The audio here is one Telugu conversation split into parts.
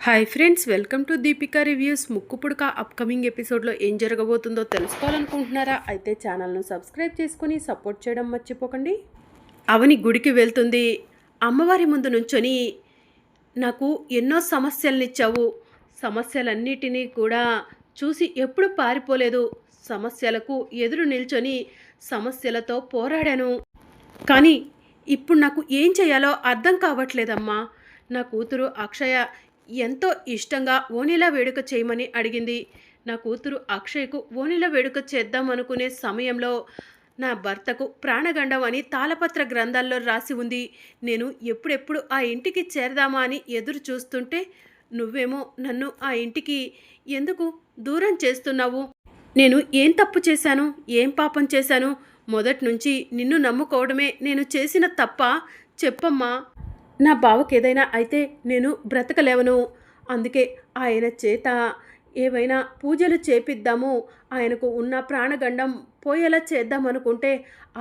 Hi friends, welcome to Deepika reviews. Mukkupudaka upcoming ఎపిసోడ్లో ఏం జరగబోతుందో తెలుసుకోవాలనుకుంటున్నారా? అయితే ఛానల్ను సబ్స్క్రైబ్ చేసుకొని సపోర్ట్ చేయడం మర్చిపోకండి. అవని గుడికి వెళ్తుంది. అమ్మవారి ముందు నుంచొని నాకు ఎన్నో సమస్యలనిచ్చావు, సమస్యలన్నిటినీ కూడా చూసి ఎప్పుడు పారిపోలేదు, సమస్యలకు ఎదురు నిల్చొని సమస్యలతో పోరాడాను. కానీ ఇప్పుడు నాకు ఏం చేయాలో అర్థం కావట్లేదమ్మా. నా కూతురు అక్షయ ఎంతో ఇష్టంగా ఓణీల వేడుక చేయమని అడిగింది. నా కూతురు అక్షయ్కు ఓణీల వేడుక చేద్దామనుకునే సమయంలో నా భర్తకు ప్రాణగండం అని తాళపత్ర గ్రంథాల్లో రాసి ఉంది. నేను ఎప్పుడెప్పుడు ఆ ఇంటికి చేరదామా అని ఎదురు చూస్తుంటే నువ్వేమో నన్ను ఆ ఇంటికి ఎందుకు దూరం చేస్తున్నావు? నేను ఏం తప్పు చేశాను? ఏం పాపం చేశాను? మొదటి నుంచి నిన్ను నమ్ముకోవడమే నేను చేసిన తప్ప? చెప్పమ్మా. నా బావకి ఏదైనా అయితే నేను బ్రతకలేవను. అందుకే ఆయన చేత ఏవైనా పూజలు చేపిద్దాము, ఆయనకు ఉన్న ప్రాణగండం పోయేలా చేద్దామనుకుంటే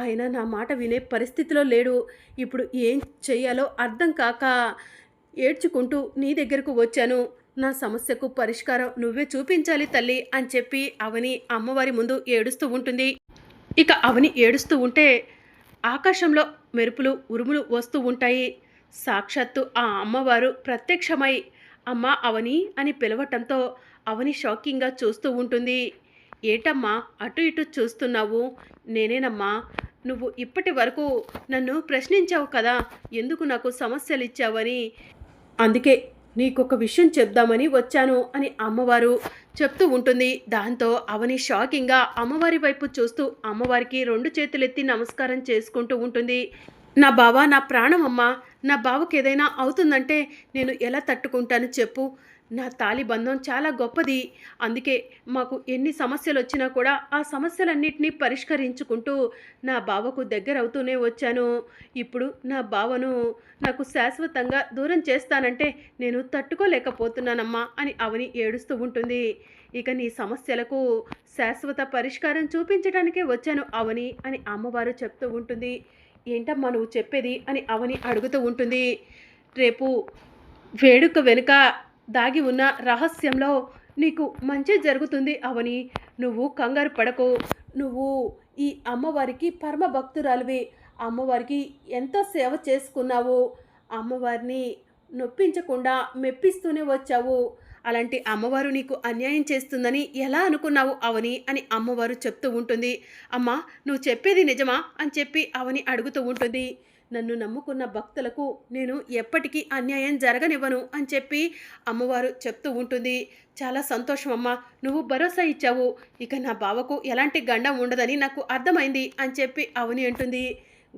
ఆయన నా మాట వినే పరిస్థితిలో లేడు. ఇప్పుడు ఏం చెయ్యాలో అర్థం కాక ఏడ్చుకుంటూ నీ దగ్గరకు వచ్చాను. నా సమస్యకు పరిష్కారం నువ్వే చూపించాలి తల్లి అని చెప్పి అవని అమ్మవారి ముందు ఏడుస్తూ ఉంటుంది. ఇక అవని ఏడుస్తూ ఉంటే ఆకాశంలో మెరుపులు ఉరుములు వస్తూ ఉంటాయి. సాక్షాత్తు ఆ అమ్మవారు ప్రత్యక్షమై అమ్మ అవని అని పిలవటంతో అవని షాకింగ్గా చూస్తూ ఉంటుంది. ఏటమ్మా అటు ఇటు చూస్తున్నావు? నేనేనమ్మా. నువ్వు ఇప్పటి వరకు నన్ను ప్రశ్నించావు కదా, ఎందుకు నాకు సమస్యలు ఇచ్చావని. అందుకే నీకొక విషయం చెప్దామని వచ్చాను అని అమ్మవారు చెప్తూ ఉంటుంది. దాంతో అవని షాకింగ్గా అమ్మవారి వైపు చూస్తూ అమ్మవారికి 2 చేతులెత్తి నమస్కారం చేసుకుంటూ ఉంటుంది. నా బావ నా ప్రాణం అమ్మా. నా బావకి ఏదైనా అవుతుందంటే నేను ఎలా తట్టుకుంటాను చెప్పు? నా తాళి బంధం చాలా గొప్పది. అందుకే మాకు ఎన్ని సమస్యలు వచ్చినా కూడా ఆ సమస్యలన్నింటినీ పరిష్కరించుకుంటూ నా బావకు దగ్గర అవుతూనే వచ్చాను. ఇప్పుడు నా బావను నాకు శాశ్వతంగా దూరం చేస్తానంటే నేను తట్టుకోలేకపోతున్నానమ్మా అని అవని ఏడుస్తూ ఉంటుంది. ఇక నీ సమస్యలకు శాశ్వత పరిష్కారం చూపించడానికే వచ్చాను అవని అని అమ్మవారు చెప్తూ ఉంటుంది. ఏంటమ్మా నువ్వు చెప్పేది అని అవని అడుగుతూ ఉంటుంది. రేపు వేడుక వెనుక దాగి ఉన్న రహస్యంలో నీకు మంచి జరుగుతుంది అవని. నువ్వు కంగారు పడకు. నువ్వు ఈ అమ్మవారికి పరమ భక్తురాలివి. అమ్మవారికి ఎంతో సేవ చేసుకున్నావు. అమ్మవారిని నొప్పించకుండా మెప్పిస్తూనే వచ్చావు. అలాంటి అమ్మవారు నీకు అన్యాయం చేస్తుందని ఎలా అనుకున్నావు అవని అని అమ్మవారు చెప్తూ ఉంటుంది. అమ్మా నువ్వు చెప్పేది నిజమా అని చెప్పి అవని అడుగుతూ ఉంటుంది. నన్ను నమ్ముకున్న భక్తులకు నేను ఎప్పటికీ అన్యాయం జరగనివ్వను అని చెప్పి అమ్మవారు చెప్తూ ఉంటుంది. చాలా సంతోషం అమ్మా, నువ్వు భరోసా ఇచ్చావు. ఇక నా బావకు ఎలాంటి గండం ఉండదని నాకు అర్థమైంది అని చెప్పి అవని అంటుంది.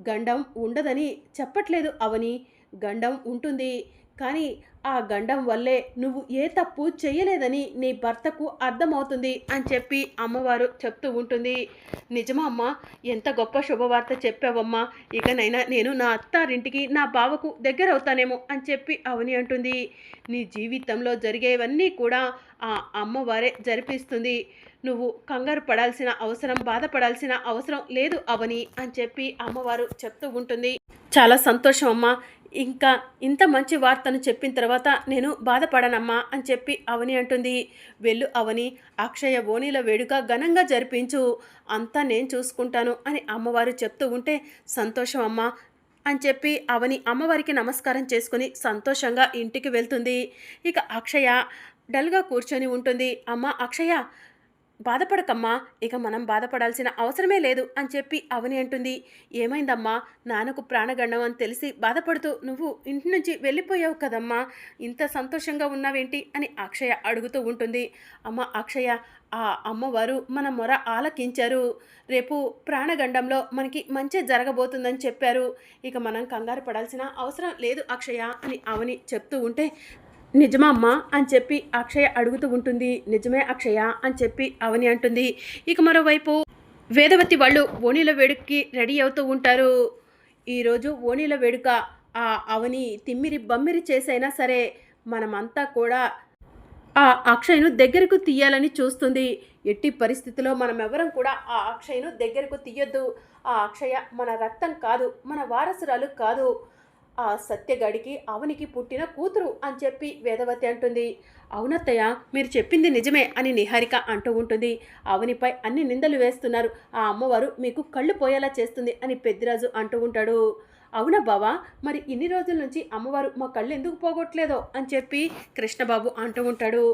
గండం ఉండదని చెప్పట్లేదు అవని, గండం ఉంటుంది. కానీ ఆ గండం వల్లే నువ్వు ఏ తప్పు చేయలేదని నీ భర్తకు అర్థమవుతుంది అని చెప్పి అమ్మవారు చెప్తూ ఉంటుంది. నిజమా అమ్మా? ఎంత గొప్ప శుభవార్త చెప్పావమ్మా. ఇకనైనా నేను నా అత్తారింటికి నా బావకు దగ్గర అవుతానేమో అని చెప్పి అవని అంటుంది. నీ జీవితంలో జరిగేవన్నీ కూడా ఆ అమ్మవారే జరిపిస్తుంది. నువ్వు కంగారు పడాల్సిన అవసరం, బాధపడాల్సిన అవసరం లేదు అవని అని చెప్పి అమ్మవారు చెప్తూ ఉంటుంది. చాలా సంతోషం అమ్మా. ఇంకా ఇంత మంచి వార్తను చెప్పిన తర్వాత నేను బాధపడనమ్మా అని చెప్పి అవని అంటుంది. వెళ్ళు అవని, అక్షయ ఓణీల వేడుక ఘనంగా జరిపించు, అంతా నేను చూసుకుంటాను అని అమ్మవారు చెప్తూ ఉంటే సంతోషం అమ్మా అని చెప్పి అవని అమ్మవారికి నమస్కారం చేసుకుని సంతోషంగా ఇంటికి వెళ్తుంది. ఇక అక్షయ డల్గా కూర్చొని ఉంటుంది. అమ్మ అక్షయ బాధపడకమ్మా, ఇక మనం బాధపడాల్సిన అవసరమే లేదు అని చెప్పి అవని అంటుంది. ఏమైందమ్మా? నాన్నకు ప్రాణగండం అని తెలిసి బాధపడుతూ నువ్వు ఇంటి నుంచి వెళ్ళిపోయావు కదమ్మా, ఇంత సంతోషంగా ఉన్నావేంటి అని అక్షయ అడుగుతూ ఉంటుంది. అమ్మ అక్షయ, ఆ అమ్మవారు మన మొర ఆలకించారు. రేపు ప్రాణగండంలో మనకి మంచి జరగబోతుందని చెప్పారు. ఇక మనం కంగారు పడాల్సిన అవసరం లేదు అక్షయ అని అవని చెప్తూ ఉంటే నిజమా అమ్మా అని చెప్పి అక్షయ అడుగుతూ ఉంటుంది. నిజమే అక్షయ అని చెప్పి అవని అంటుంది. ఇక మరోవైపు వేదవతి వాళ్ళు ఓణీల వేడుకకి రెడీ అవుతూ ఉంటారు. ఈరోజు ఓణీల వేడుక ఆ అవని తిమ్మిరి బమ్మిరి చేసైనా సరే మనమంతా కూడా ఆ అక్షయ్ను దగ్గరకు తీయాలని చూస్తుంది. ఎట్టి పరిస్థితిలో మనం ఎవరం కూడా ఆ అక్షయ్ను దగ్గరకు తీయొద్దు. ఆ అక్షయ మన రక్తం కాదు, మన వారసురాలు కాదు. ఆ సత్యగాడికి అవనికి పుట్టిన కూతురు అని చెప్పి వేదవతి అంటుంది. అవునత్తయ్య, మీరు చెప్పింది నిజమే అని నిహారిక అంటూ ఉంటుంది. అవనిపై అన్ని నిందలు వేస్తున్నారు, ఆ అమ్మవారు మీకు కళ్ళు పోయేలా చేస్తుంది అని పెద్దిరాజు అంటూ ఉంటాడు. అవునా బావా, మరి ఇన్ని రోజుల నుంచి అమ్మవారు మా కళ్ళు ఎందుకు పోగొట్టలేదో అని చెప్పి కృష్ణబాబు అంటూ ఉంటాడు.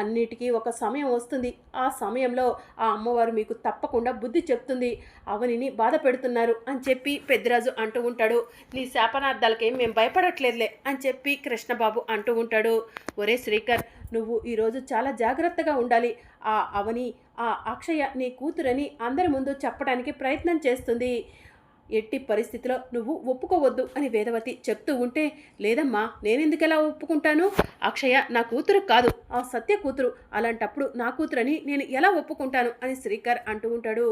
అన్నిటికీ ఒక సమయం వస్తుంది, ఆ సమయంలో ఆ అమ్మవారు మీకు తప్పకుండా బుద్ధి చెప్తుంది, అవనిని బాధ పెడుతున్నారు అని చెప్పి పెద్దిరాజు అంటూ ఉంటాడు. నీ శాపనార్థాలకేం మేము భయపడట్లేదులే అని చెప్పి కృష్ణబాబు అంటూ ఉంటాడు. ఒరే శ్రీకర్, నువ్వు ఈరోజు చాలా జాగ్రత్తగా ఉండాలి. ఆ అవని ఆ అక్షయ నీ కూతురని అందరి ముందు చెప్పడానికి ప్రయత్నం చేస్తుంది, ఎట్టి పరిస్థితిలో నువ్వు ఒప్పుకోవద్దు అని వేదవతి చెప్తూ ఉంటే, లేదమ్మా, నేనెందుకెలా ఒప్పుకుంటాను, అక్షయ నా కూతురు కాదు, ఆ సత్య కూతురు, అలాంటప్పుడు నా కూతురని నేను ఎలా ఒప్పుకుంటాను అని శ్రీకర్ అంటూ ఉంటాడు.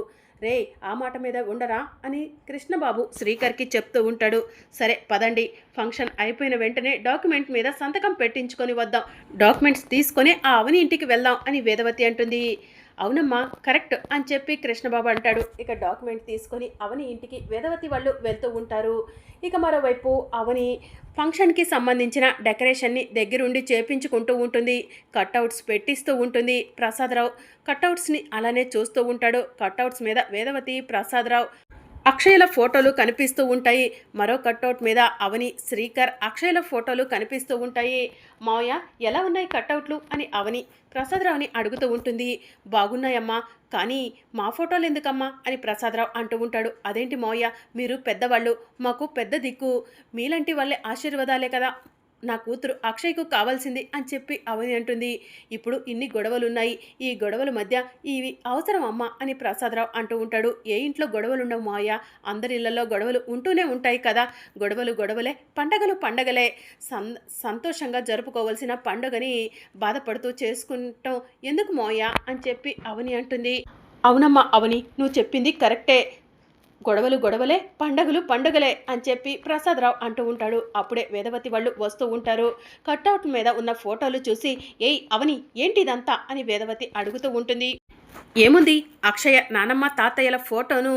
రే, ఆ మాట మీద ఉండరా అని కృష్ణబాబు శ్రీకర్కి చెప్తూ ఉంటాడు. సరే పదండి, ఫంక్షన్ అయిపోయిన వెంటనే డాక్యుమెంట్ మీద సంతకం పెట్టించుకొని వద్దాం, డాక్యుమెంట్స్ తీసుకొని ఆ అవని ఇంటికి వెళ్దాం అని వేదవతి అంటుంది. అవునమ్మా, కరెక్ట్ అని చెప్పి కృష్ణబాబు అంటాడు. ఇక డాక్యుమెంట్ తీసుకొని అవని ఇంటికి వేదవతి వాళ్ళు వెళ్తూ ఉంటారు. ఇక మరోవైపు అవని ఫంక్షన్కి సంబంధించిన డెకరేషన్ని దగ్గరుండి చేపించుకుంటూ ఉంటుంది, కట్అవుట్స్ పెట్టిస్తూ ఉంటుంది. ప్రసాదరావు కట్అవుట్స్ని అలానే చూస్తూ ఉంటాడు. కట్అవుట్స్ మీద వేదవతి, ప్రసాదరావు, అక్షయల ఫోటోలు కనిపిస్తూ ఉంటాయి. మరో కట్అవుట్ మీద అవని, శ్రీకర్, అక్షయల ఫోటోలు కనిపిస్తూ ఉంటాయి. మావయ్య, ఎలా ఉన్నాయి కట్అవుట్లు అని అవని ప్రసాదరావుని అడుగుతూ ఉంటుంది. బాగున్నాయమ్మా, కానీ మా ఫోటోలు ఎందుకమ్మా అని ప్రసాదరావు అంటూ ఉంటాడు. అదేంటి మావయ్య, మీరు పెద్దవాళ్ళు, మాకు పెద్ద దిక్కు, మీలాంటి వాళ్ళే ఆశీర్వాదాలే కదా నా కూతురు అక్షయ్కు కావాల్సింది అని చెప్పి అవని అంటుంది. ఇప్పుడు ఇన్ని గొడవలున్నాయి, ఈ గొడవల మధ్య ఇవి అవసరం అమ్మా అని ప్రసాదరావు అంటూ ఉంటాడు. ఏ ఇంట్లో గొడవలుండవు మావయ్య, అందరి ఇళ్లలో గొడవలు ఉంటూనే ఉంటాయి కదా, గొడవలు గొడవలే, పండగలు పండగలే, సంతోషంగా జరుపుకోవాల్సిన పండుగని బాధపడుతూ చేసుకుంటాం ఎందుకు మావయ్య అని చెప్పి అవని అంటుంది. అవునమ్మా అవని, నువ్వు చెప్పింది కరెక్టే, గొడవలు గొడవలే, పండగలు పండుగలే అని చెప్పి ప్రసాదరావు అంటూ ఉంటాడు. అప్పుడే వేదవతి వాళ్ళు వస్తూ ఉంటారు. కట్అవుట్ మీద ఉన్న ఫోటోలు చూసి, ఏయ్ అవని, ఏంటి ఇదంతా అని వేదవతి అడుగుతూ ఉంటుంది. ఏముంది, అక్షయ నానమ్మ తాతయ్యల ఫోటోను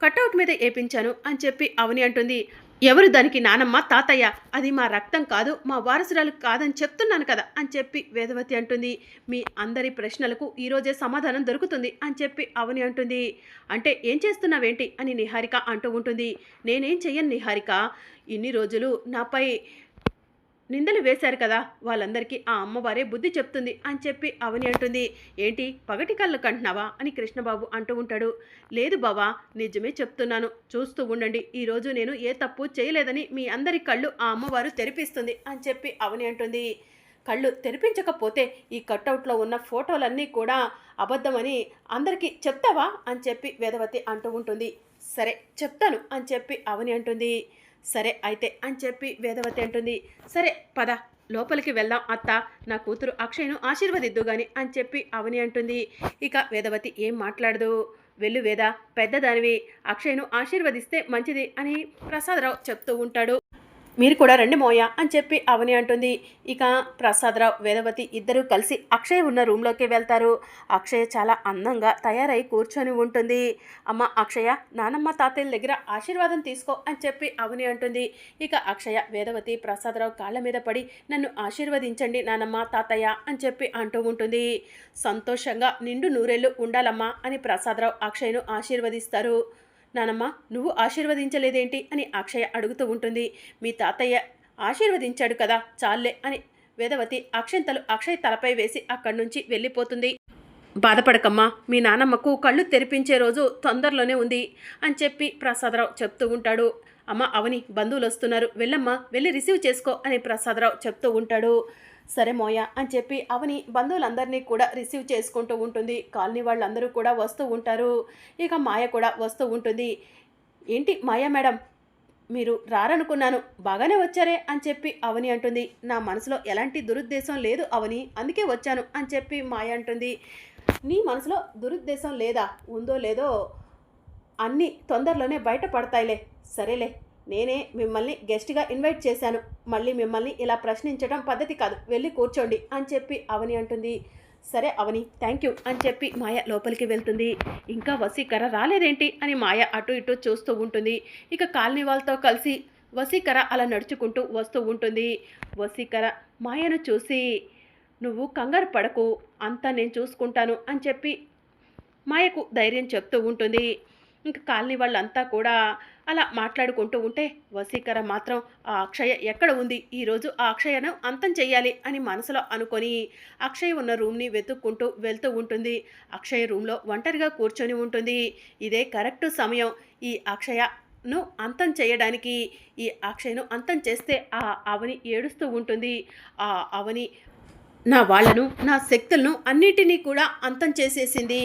కట్అవుట్ మీద వేపించాను అని చెప్పి అవని అంటుంది. ఎవరు దానికి నానమ్మ తాతయ్య, అది మా రక్తం కాదు, మా వారసురాలు కాదని చెప్తున్నాను కదా అని చెప్పి వేదవతి అంటుంది. మీ అందరి ప్రశ్నలకు ఈరోజే సమాధానం దొరుకుతుంది అని చెప్పి అవని అంటుంది. అంటే ఏం చేస్తున్నావేంటి అని నిహారిక అంటూ ఉంటుంది. నేనేం చెయ్యను నిహారిక, ఇన్ని రోజులు నాపై నిందలు వేశారు కదా, వాళ్ళందరికీ ఆ అమ్మవారే బుద్ధి చెప్తుంది అని చెప్పి అవని అంటుంది. ఏంటి పగటి కళ్ళు కంటున్నావా అని కృష్ణబాబు అంటూ ఉంటాడు. లేదు బావా, నిజమే చెప్తున్నాను, చూస్తూ ఉండండి, ఈరోజు నేను ఏ తప్పు చేయలేదని మీ అందరి కళ్ళు ఆ అమ్మవారు తెరిపిస్తుంది అని చెప్పి అవని అంటుంది. కళ్ళు తెరిపించకపోతే ఈ కట్అవుట్లో ఉన్న ఫోటోలన్నీ కూడా అబద్ధమని అందరికీ చెప్తావా అని చెప్పి వేదవతి అంటూ ఉంటుంది. సరే చెప్తాను అని చెప్పి అవని అంటుంది. సరే అయితే అని చెప్పి వేదవతి అంటుంది. సరే పద, లోపలికి వెళ్దాం అత్త, నా కూతురు అక్షయ్ను ఆశీర్వదిద్దు గాని అని చెప్పి అవని అంటుంది. ఇక వేదవతి ఏం మాట్లాడదు. వెళ్ళు వేద, పెద్దదానివి, అక్షయ్ను ఆశీర్వదిస్తే మంచిది అని ప్రసాదరావు చెప్తూ ఉంటాడు. మీరు కూడా రండి మోయ అని చెప్పి అవని అంటుంది. ఇక ప్రసాదరావు, వేదవతి ఇద్దరూ కలిసి అక్షయ్ ఉన్న రూమ్లోకి వెళ్తారు. అక్షయ్ చాలా అందంగా తయారై కూర్చొని ఉంటుంది. అమ్మ అక్షయ, నానమ్మ తాతయ్యల దగ్గర ఆశీర్వాదం తీసుకో అని చెప్పి అవని అంటుంది. ఇక అక్షయ వేదవతి ప్రసాదరావు కాళ్ళ మీద పడి నన్ను ఆశీర్వదించండి నానమ్మ తాతయ్య అని చెప్పి అంటూ ఉంటుంది. సంతోషంగా నిండు నూరేళ్ళు ఉండాలమ్మా అని ప్రసాదరావు అక్షయ్ను ఆశీర్వదిస్తారు. నానమ్మ, నువ్వు ఆశీర్వదించలేదేంటి అని అక్షయ అడుగుతూ ఉంటుంది. మీ తాతయ్య ఆశీర్వదించాడు కదా, చాలే అని వేదవతి అక్షంతలు అక్షయ్ తలపై వేసి అక్కడి నుంచి వెళ్ళిపోతుంది. బాధపడకమ్మా, మీ నానమ్మకు కళ్ళు తెరిపించే రోజు తొందరలోనే ఉంది అని చెప్పి ప్రసాదరావు చెప్తూ ఉంటాడు. అమ్మ అవని, బంధువులు వస్తున్నారు, వెళ్ళమ్మా, వెళ్ళి రిసీవ్ చేసుకో అని ప్రసాదరావు చెప్తూ ఉంటాడు. సరే మోయ అని చెప్పి అవని బంధువులందరినీ కూడా రిసీవ్ చేసుకుంటూ ఉంటుంది. కాలనీ వాళ్ళందరూ కూడా వస్తూ ఉంటారు. ఇక మాయ కూడా వస్తూ ఉంటుంది. ఏంటి మాయా మేడం, మీరు రారనుకున్నాను, బాగానే వచ్చారే అని చెప్పి అవని అంటుంది. నా మనసులో ఎలాంటి దురుద్దేశం లేదు అవని, అందుకే వచ్చాను అని చెప్పి మాయ అంటుంది. నీ మనసులో దురుద్దేశం లేదా, ఉందో లేదో అన్నీ తొందరలోనే బయటపడతాయిలే. సరేలే, నేనే మిమ్మల్ని గెస్ట్గా ఇన్వైట్ చేశాను, మళ్ళీ మిమ్మల్ని ఇలా ప్రశ్నించడం పద్ధతి కాదు, వెళ్ళి కూర్చోండి అని చెప్పి అవని అంటుంది. సరే అవని, థ్యాంక్ యూ అని చెప్పి మాయ లోపలికి వెళ్తుంది. ఇంకా వసీకర రాలేదేంటి అని మాయ అటు ఇటు చూస్తూ ఉంటుంది. ఇక కాలనీ వాళ్ళతో కలిసి వసీకర అలా నడుచుకుంటూ వస్తూ ఉంటుంది. వసీకర మాయను చూసి నువ్వు కంగారు పడకు, అంతా నేను చూసుకుంటాను అని చెప్పి మాయకు ధైర్యం చెప్తూ ఉంటుంది. ఇంక కాలనీ వాళ్ళంతా కూడా అలా మాట్లాడుకుంటూ ఉంటే వసీకర మాత్రం ఆ అక్షయ ఎక్కడ ఉంది, ఈరోజు ఆ అక్షయను అంతం చెయ్యాలి అని మనసులో అనుకొని అక్షయ్ ఉన్న రూమ్ని వెతుక్కుంటూ వెళ్తూ ఉంటుంది. అక్షయ్ రూమ్లో ఒంటరిగా కూర్చొని ఉంటుంది. ఇదే కరెక్ట్ సమయం. ఈ అక్షయను అంతం చేయడానికి, ఈ అక్షయ్ను అంతం చేస్తే ఆ అవని ఏడుస్తూ ఉంటుంది. ఆ అవని నా వాళ్ళను, నా శక్తులను అన్నిటినీ కూడా అంతం చేసేసింది.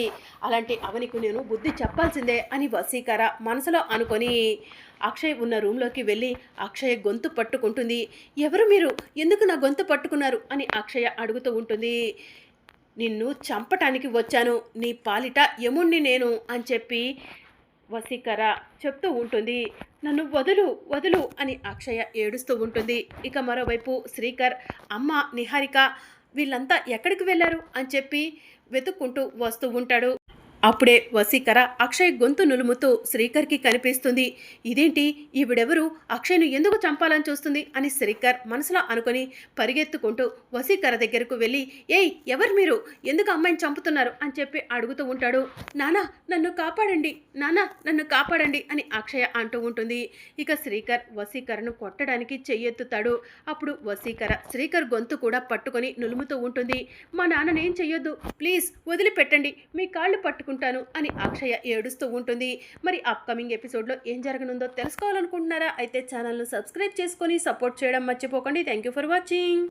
అలాంటి అవనికి నేను బుద్ధి చెప్పాల్సిందే అని వసీకర మనసులో అనుకొని అక్షయ్ ఉన్న రూమ్లోకి వెళ్ళి అక్షయ్ గొంతు పట్టుకుంటుంది. ఎవరు మీరు, ఎందుకు నా గొంతు పట్టుకున్నారు అని అక్షయ అడుగుతూ ఉంటుంది. నిన్ను చంపటానికి వచ్చాను, నీ పాలిట యముణ్ణి నేను అని చెప్పి వసీకర చెప్తూ ఉంటుంది. నన్ను వదులు వదులు అని అక్షయ ఏడుస్తూ ఉంటుంది. ఇక మరోవైపు శ్రీకర్, అమ్మ, నిహారిక వీళ్ళంతా ఎక్కడికి వెళ్ళారు అని చెప్పి వెతుక్కుంటూ వస్తూ ఉంటాడు. అప్పుడే వసీకర అక్షయ్ గొంతు నులుముతూ శ్రీకర్కి కనిపిస్తుంది. ఇదేంటి, ఈవిడెవరు, అక్షయ్ను ఎందుకు చంపాలని చూస్తుంది అని శ్రీకర్ మనసులో అనుకొని పరిగెత్తుకుంటూ వసీకర దగ్గరకు వెళ్ళి, ఏయ్ ఎవరు మీరు, ఎందుకు అమ్మాయిని చంపుతున్నారు అని చెప్పి అడుగుతూ ఉంటాడు. నానా నన్ను కాపాడండి, నానా నన్ను కాపాడండి అని అక్షయ అంటూ ఉంటుంది. ఇక శ్రీకర్ వసీకరను కొట్టడానికి చెయ్యెత్తుతాడు. అప్పుడు వసీకర శ్రీకర్ గొంతు కూడా పట్టుకొని నులుముతూ ఉంటుంది. మా నాన్ననేం చెయ్యొద్దు, ప్లీజ్ వదిలిపెట్టండి, మీ కాళ్ళు పట్టుకుంటాను అని అక్షయ ఏడుస్తూ ఉంటుంది. మరి అప్కమింగ్ ఎపిసోడ్లో ఏం జరగనుందో తెలుసుకోవాలనుకుంటున్నారా? అయితే ఛానల్ను సబ్స్క్రైబ్ చేసుకొని సపోర్ట్ చేయడం మర్చిపోకండి. Thank you for watching.